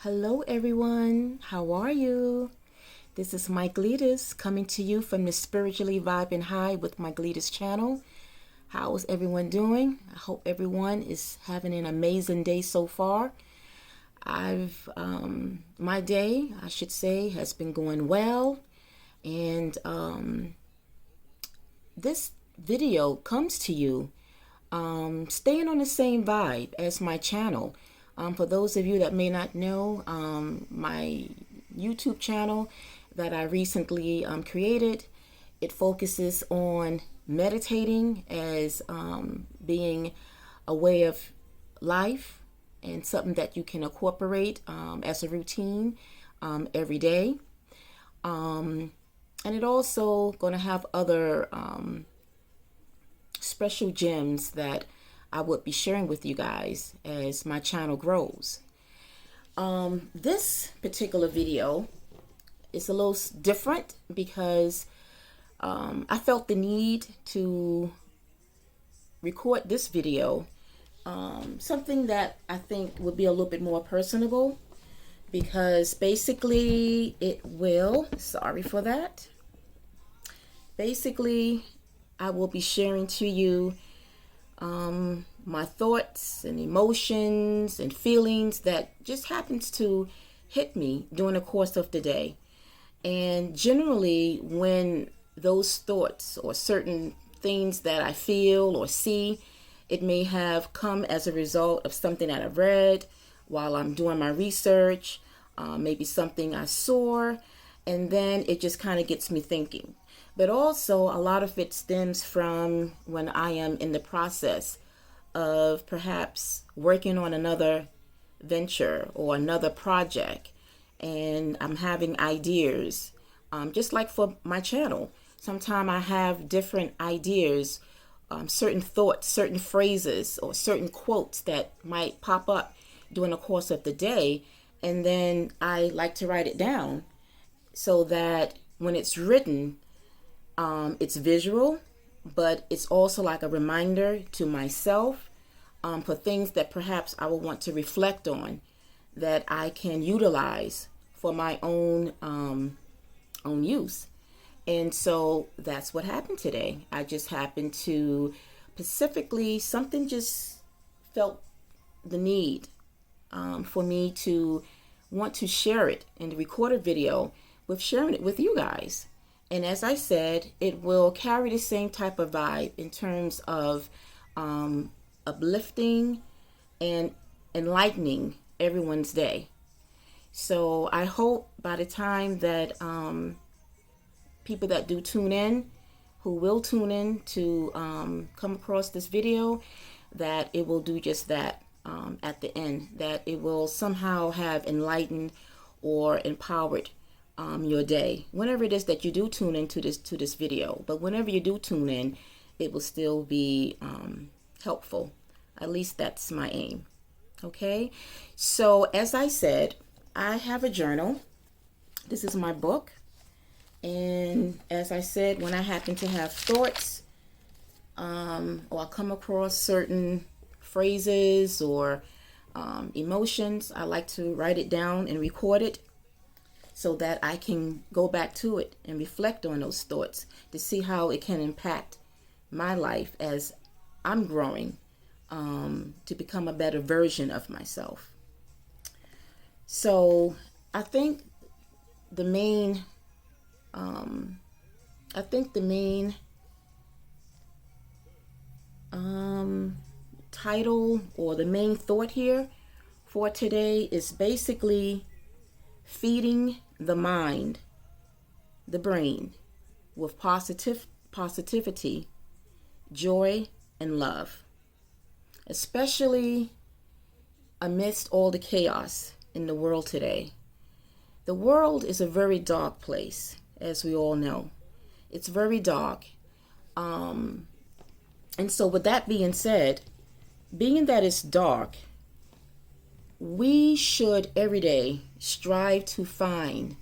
Hello, everyone. How are you? This is Mike Leaders coming to you from the Spiritually Vibing High with Mike Leaders channel. How is everyone doing? I hope everyone is having an amazing day so far. My day, I should say, has been going well, and this video comes to you staying on the same vibe as my channel. For those of you that may not know, my YouTube channel that I recently created, it focuses on meditating as being a way of life and something that you can incorporate as a routine every day. And it also going to have other special gems that I would be sharing with you guys as my channel grows. This particular video is a little different because I felt the need to record this video, something that I think would be a little bit more personable, because basically sorry for that. Basically, I will be sharing to you my thoughts and emotions and feelings that just happens to hit me during the course of the day. And generally, when those thoughts or certain things that I feel or see, it may have come as a result of something that I've read while I'm doing my research, maybe something I saw, and then it just kind of gets me thinking. But also, a lot of it stems from when I am in the process of perhaps working on another venture or another project, and I'm having ideas, just like for my channel. Sometimes I have different ideas, certain thoughts, certain phrases, or certain quotes that might pop up during the course of the day, and then I like to write it down so that when it's written, it's visual, but it's also like a reminder to myself for things that perhaps I will want to reflect on that I can utilize for my own use. And so that's what happened today. I just happened to specifically, something just felt the need for me to want to share it and record a video with sharing it with you guys. And as I said, it will carry the same type of vibe in terms of uplifting and enlightening everyone's day. So I hope by the time that people that do tune in, who will tune in to come across this video, that it will do just that at the end, that it will somehow have enlightened or empowered your day, whenever it is that you do tune into this video. But whenever you do tune in, it will still be helpful. At least that's my aim. Okay, so as I said, I have a journal. This is my book, and as I said, when I happen to have thoughts or I come across certain phrases or emotions, I like to write it down and record it, so that I can go back to it and reflect on those thoughts to see how it can impact my life as I'm growing to become a better version of myself. So I think the main, title or the main thought here for today is basically feeding the mind, the brain, with positivity, joy, and love, especially amidst all the chaos in the world today. The world is a very dark place, as we all know. It's very dark. And so with that being said, being that it's dark, we should every day strive to find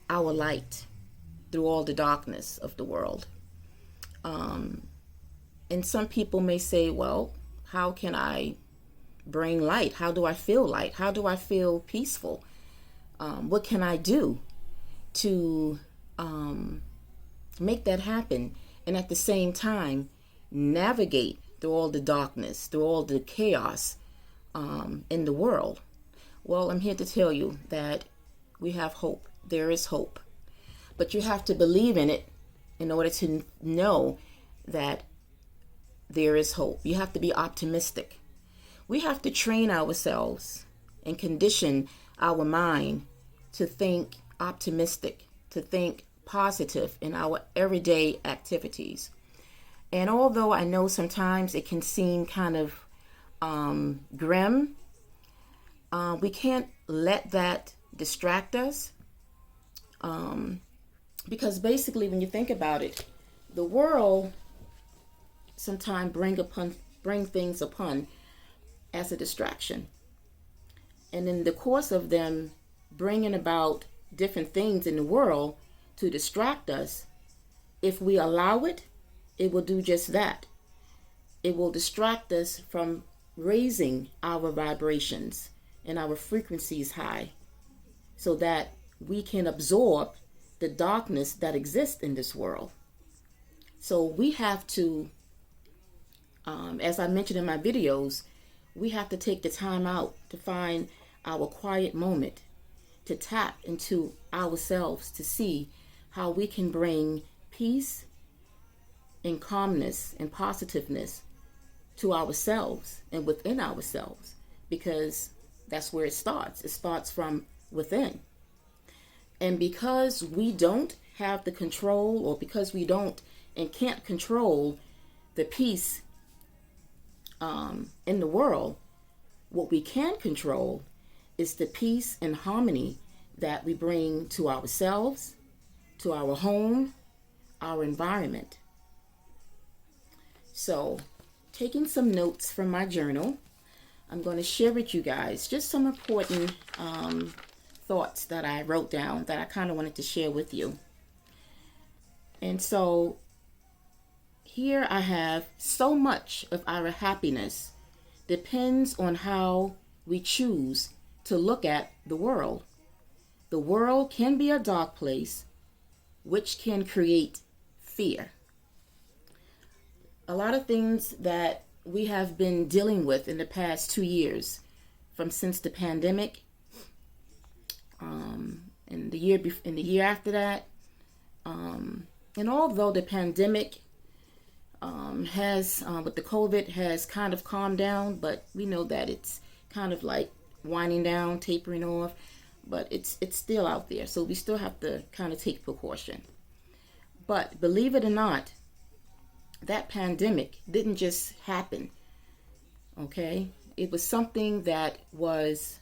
our light through all the darkness of the world. And some people may say, well, how can I bring light? How do I feel light? How do I feel peaceful? What can I do to make that happen? And at the same time, navigate through all the darkness, through all the chaos in the world. Well, I'm here to tell you that we have hope. There is hope. But you have to believe in it in order to know that there is hope. You have to be optimistic. We have to train ourselves and condition our mind to think optimistic, to think positive in our everyday activities. And although I know sometimes it can seem kind of grim, we can't let that distract us. Because basically, when you think about it, the world sometimes bring things upon as a distraction. And in the course of them bringing about different things in the world to distract us, if we allow it, it will do just that. It will distract us from raising our vibrations and our frequencies high so that we can absorb the darkness that exists in this world. So we have to, as I mentioned in my videos, we have to take the time out to find our quiet moment, to tap into ourselves, to see how we can bring peace and calmness and positiveness to ourselves and within ourselves, because that's where it starts. It starts from within. And because we don't have the control, or because we don't and can't control the peace in the world, what we can control is the peace and harmony that we bring to ourselves, to our home, our environment. So, taking some notes from my journal, I'm going to share with you guys just some important thoughts that I wrote down that I kind of wanted to share with you. And so here I have: so much of our happiness depends on how we choose to look at the world. The world can be a dark place, which can create fear. A lot of things that we have been dealing with in the past 2 years, since the pandemic, and the year after that, and although the pandemic has with the COVID has kind of calmed down, but we know that it's kind of like winding down, tapering off, but it's still out there, so we still have to kind of take precaution. But believe it or not, that pandemic didn't just happen, okay? It was something that was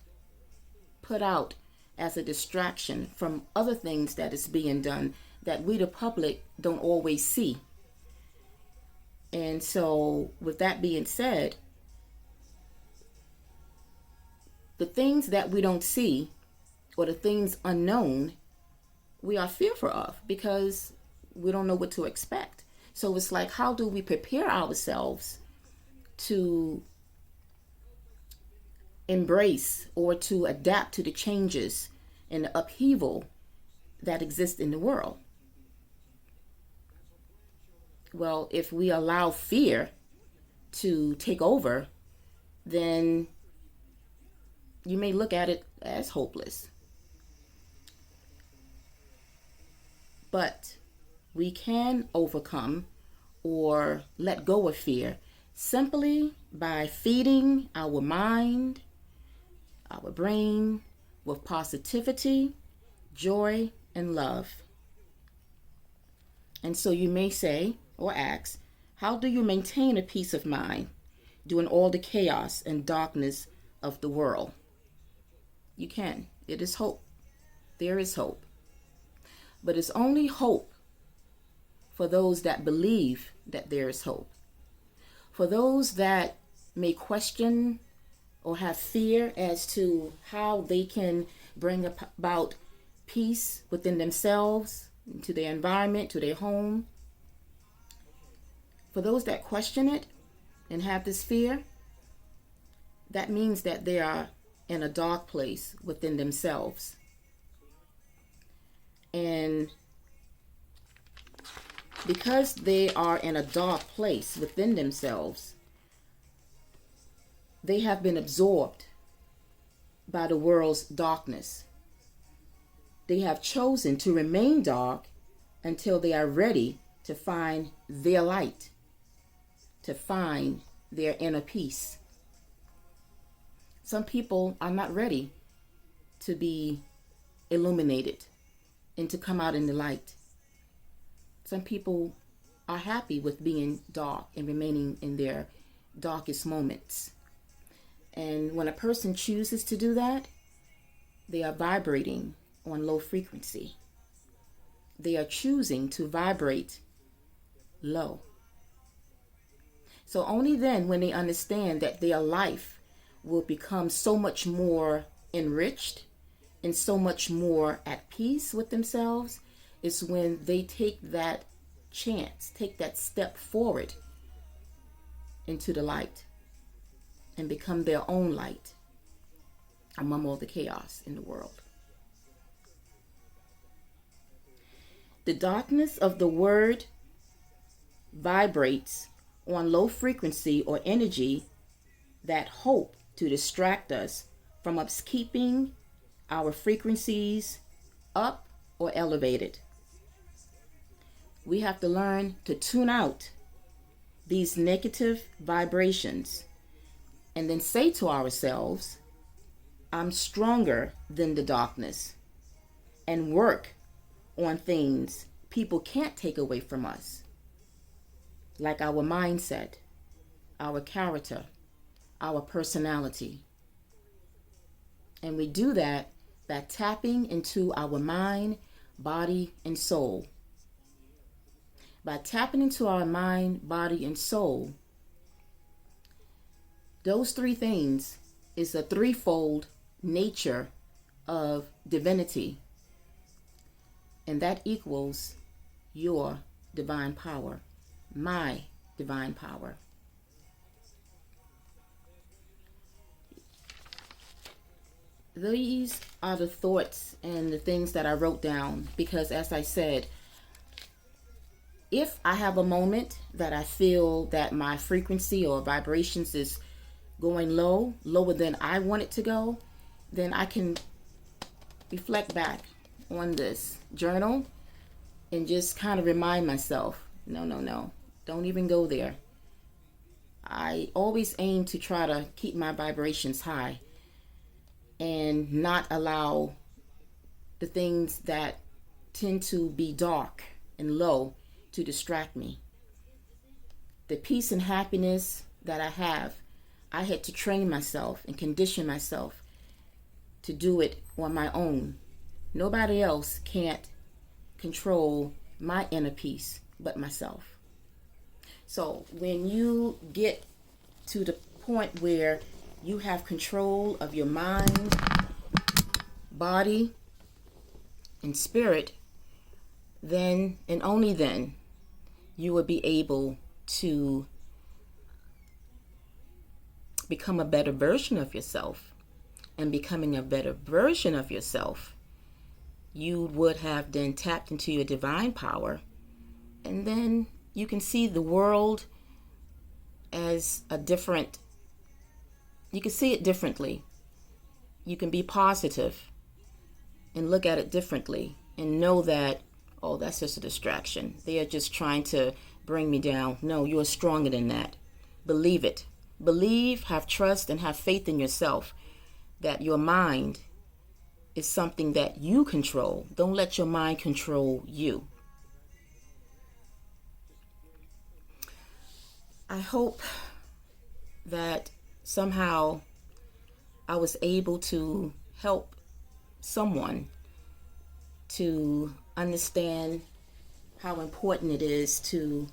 put out as a distraction from other things that is being done that we, the public, don't always see. And so, with that being said, the things that we don't see, or the things unknown, we are fearful of because we don't know what to expect. So it's like, how do we prepare ourselves to embrace or to adapt to the changes and the upheaval that exists in the world? Well, if we allow fear to take over, then you may look at it as hopeless. But we can overcome or let go of fear simply by feeding our mind, our brain with positivity, joy, and love. And so you may say or ask, how do you maintain a peace of mind during all the chaos and darkness of the world? You can. It is hope. There is hope. But it's only hope for those that believe that there is hope. For those that may question or have fear as to how they can bring about peace within themselves, to their environment, to their home. For those that question it and have this fear, that means that they are in a dark place within themselves. And because they are in a dark place within themselves, they have been absorbed by the world's darkness. They have chosen to remain dark until they are ready to find their light, to find their inner peace. Some people are not ready to be illuminated and to come out in the light. Some people are happy with being dark and remaining in their darkest moments. And when a person chooses to do that, they are vibrating on low frequency. They are choosing to vibrate low. So only then, when they understand that their life will become so much more enriched and so much more at peace with themselves, is when they take that chance, take that step forward into the light and become their own light among all the chaos in the world. The darkness of the word vibrates on low frequency or energy that hope to distract us from us keeping our frequencies up or elevated. We have to learn to tune out these negative vibrations and then say to ourselves, I'm stronger than the darkness, and work on things people can't take away from us, like our mindset, our character, our personality. And we do that by tapping into our mind, body, and soul. By tapping into our mind, body, and soul, those three things is a threefold nature of divinity. And that equals your divine power, my divine power. These are the thoughts and the things that I wrote down because, as I said, if I have a moment that I feel that my frequency or vibrations is going low, lower than I want it to go, then I can reflect back on this journal and just kind of remind myself, no, don't even go there. I always aim to try to keep my vibrations high and not allow the things that tend to be dark and low to distract me. The peace and happiness that I had to train myself and condition myself to do it on my own. Nobody else can't control my inner peace but myself. So when you get to the point where you have control of your mind, body, and spirit, then and only then you will be able to become a better version of yourself. And becoming a better version of yourself, you would have then tapped into your divine power, and then you can see the world as you can see it differently. You can be positive and look at it differently and know that, oh, that's just a distraction. They are just trying to bring me down. No, you are stronger than that. Believe it. Believe, have trust, and have faith in yourself that your mind is something that you control. Don't let your mind control you. I hope that somehow I was able to help someone to understand how important it is to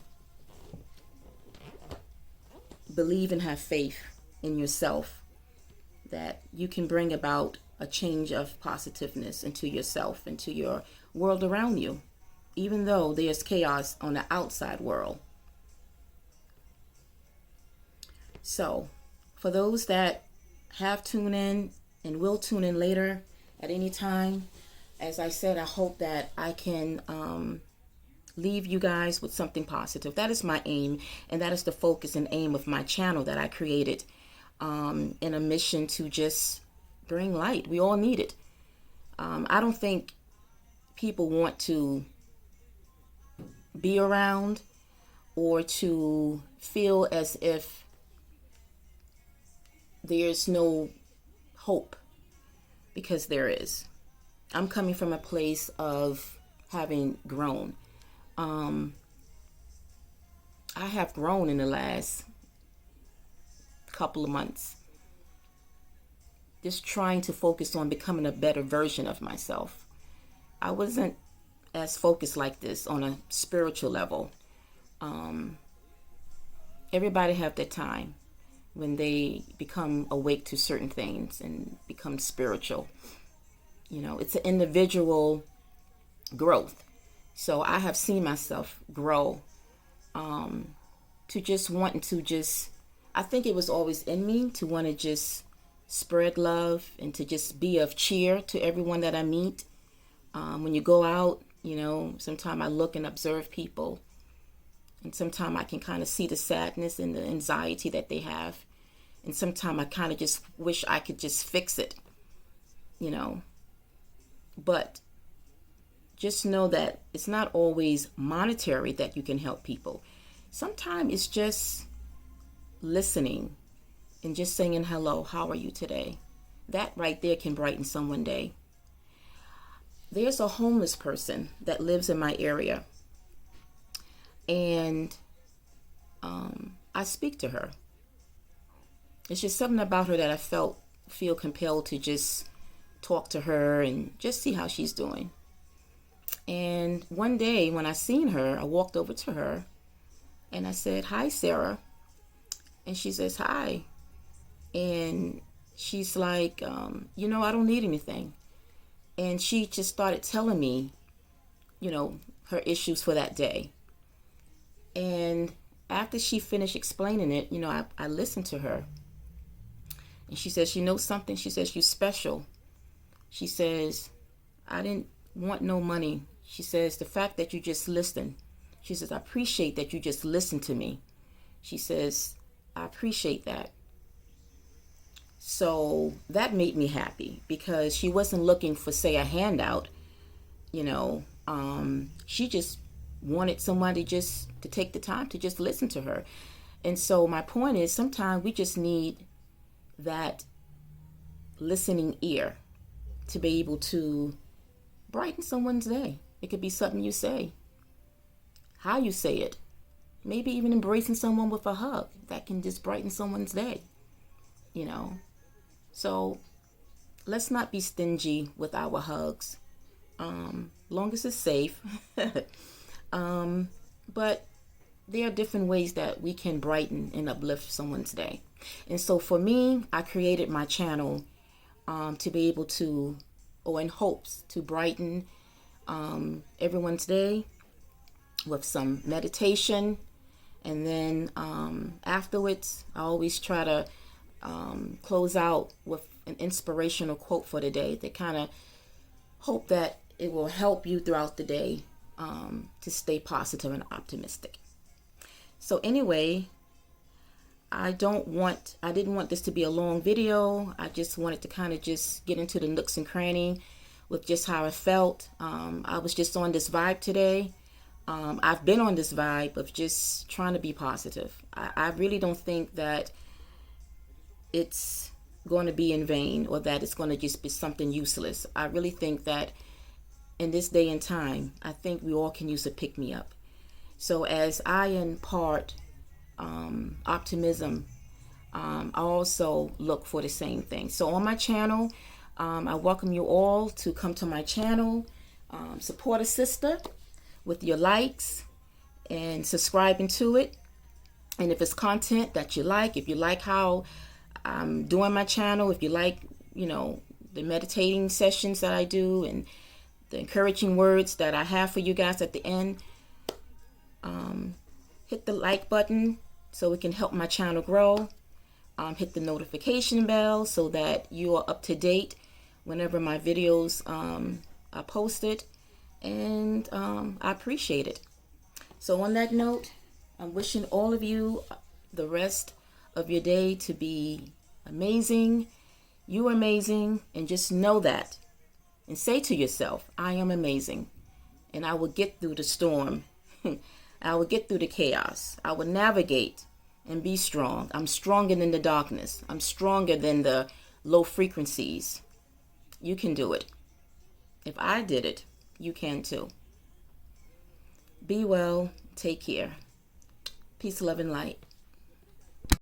believe and have faith in yourself, that you can bring about a change of positiveness into yourself, into your world around you, even though there's chaos on the outside world. So, for those that have tuned in and will tune in later at any time. As I said, I hope that I can leave you guys with something positive. That is my aim, and that is the focus and aim of my channel that I created in a mission to just bring light. We all need it. I don't think people want to be around or to feel as if there's no hope, because there is. I'm coming from a place of having grown. I have grown in the last couple of months, just trying to focus on becoming a better version of myself. I wasn't as focused like this on a spiritual level. Everybody have their time when they become awake to certain things and become spiritual. You know, it's an individual growth. So I have seen myself grow to just wanting to just, I think it was always in me to want to just spread love and to just be of cheer to everyone that I meet. When you go out, you know, sometimes I look and observe people, and sometimes I can kind of see the sadness and the anxiety that they have. And sometimes I kind of just wish I could just fix it, you know. But just know that it's not always monetary that you can help people. Sometimes it's just listening and just saying hello, how are you today? That right there can brighten someone's day. There's a homeless person that lives in my area, and I speak to her. It's just something about her that I feel compelled to just talk to her and just see how she's doing. And one day when I seen her, I walked over to her and I said, "Hi, Sarah." And she says, "Hi." And she's like, "You know, I don't need anything." And she just started telling me, you know, her issues for that day. And after she finished explaining it, you know, I listened to her. And she says, "You know something?" She says, "You're special." She says, "I didn't want no money." She says, "The fact that you just listened." She says, "I appreciate that you just listened to me." She says, "I appreciate that." So that made me happy, because she wasn't looking for, say, a handout. You know, she just wanted somebody just to take the time to just listen to her. And so my point is, sometimes we just need that listening ear to be able to brighten someone's day. It could be something you say, how you say it, maybe even embracing someone with a hug that can just brighten someone's day, you know. So let's not be stingy with our hugs, long as it's safe. But there are different ways that we can brighten and uplift someone's day. And so for me, I created my channel to be able to, or in hopes to brighten everyone's day with some meditation. And then afterwards, I always try to close out with an inspirational quote for the day. They kind of hope that it will help you throughout the day to stay positive and optimistic. So anyway, I didn't want this to be a long video. I just wanted to kind of just get into the nooks and cranny with just how I felt. I was just on this vibe today. I've been on this vibe of just trying to be positive. I really don't think that it's going to be in vain, or that it's going to just be something useless. I really think that in this day and time, I think we all can use a pick-me-up. So as I impart optimism, I also look for the same thing. So on my channel, I welcome you all to come to my channel, support a sister with your likes and subscribing to it. And if it's content that you like, if you like how I'm doing my channel, if you like, you know, the meditating sessions that I do and the encouraging words that I have for you guys at the end, hit the like button so it can help my channel grow. hit the notification bell so that you are up to date whenever my videos are posted. And I appreciate it. So on that note, I'm wishing all of you the rest of your day to be amazing. You're amazing, and just know that. And say to yourself, I am amazing, and I will get through the storm. I will get through the chaos. I will navigate and be strong. I'm stronger than the darkness. I'm stronger than the low frequencies. You can do it. If I did it, you can too. Be well. Take care. Peace, love, and light.